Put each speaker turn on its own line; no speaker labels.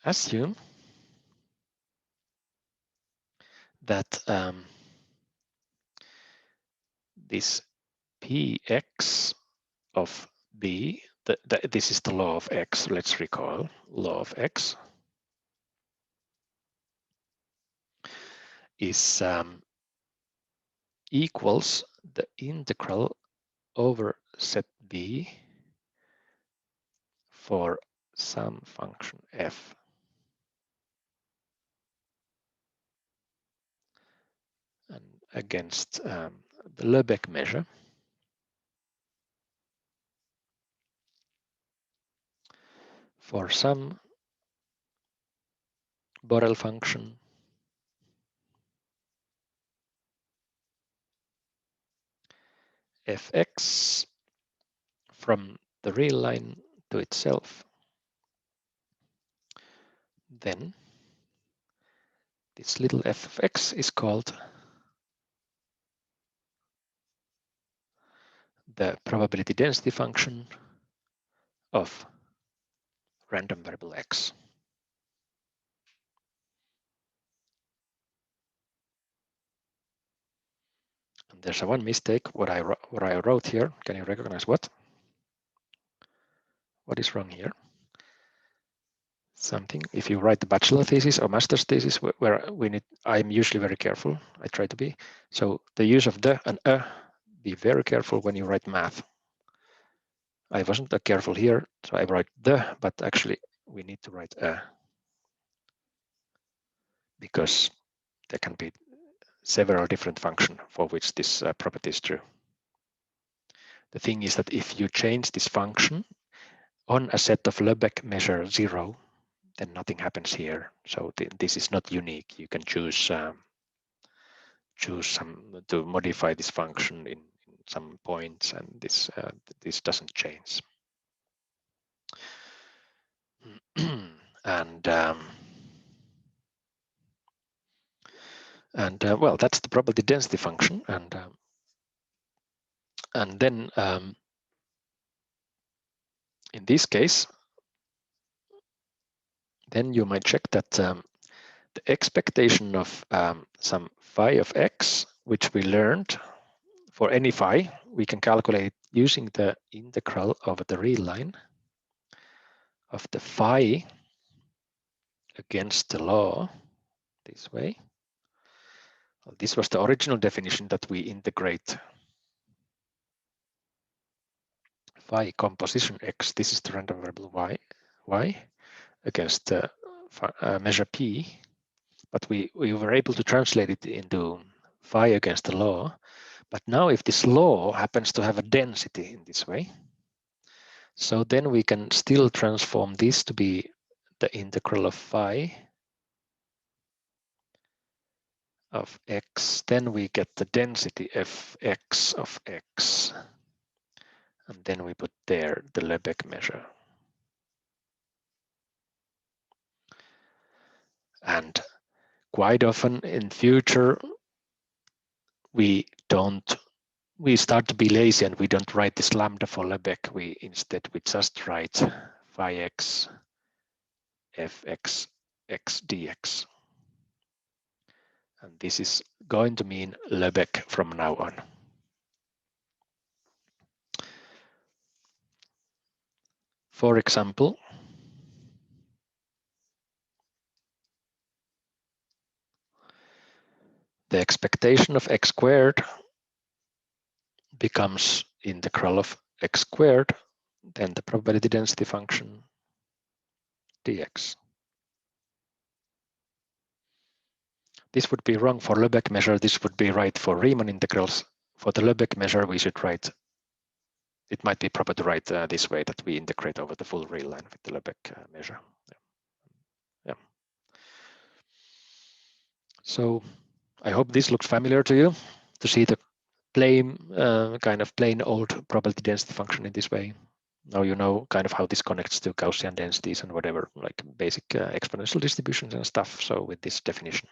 assume that this px of b, this is the law of x, let's recall, law of x is equals the integral over set b for some function f. And against the Lebesgue measure for some Borel function fx from the real line to itself, then this little f of x is called the probability density function of random variable x. And there's one mistake. What I wrote here. Can you recognize what? What is wrong here? Something. If you write the bachelor thesis or master's thesis, where we need, I'm usually very careful. I try to be. So the use of the and be very careful when you write math. I wasn't that careful here, so I write the, but actually we need to write because there can be several different functions for which this property is true. The thing is that if you change this function on a set of Lebesgue measure 0, then nothing happens here. So this is not unique. You can choose some to modify this function in some points, and this doesn't change. And well, that's the probability density function, and then in this case, then you might check that the expectation of some phi of x, which we learned for any phi, we can calculate using the integral over the real line of the phi against the law this way. Well, this was the original definition that we integrate phi composition x. This is the random variable y against the measure p, but we were able to translate it into phi against the law. But now if this law happens to have a density in this way, so then we can still transform this to be the integral of phi of x. Then we get the density fx of x. And then we put there the Lebesgue measure. And quite often in future, we start to be lazy and we don't write this lambda for Lebesgue. We just write phi x fx x dx. And this is going to mean Lebesgue from now on. For example, the expectation of x squared becomes integral of x squared, then the probability density function dx. This would be wrong for Lebesgue measure. This would be right for Riemann integrals. For the Lebesgue measure, we should write, it might be proper to write this way, that we integrate over the full real line with the Lebesgue measure. Yeah. So I hope this looks familiar to you, to see the plain, kind of plain old probability density function in this way. Now you know kind of how this connects to Gaussian densities and whatever, like basic exponential distributions and stuff. So with this definition.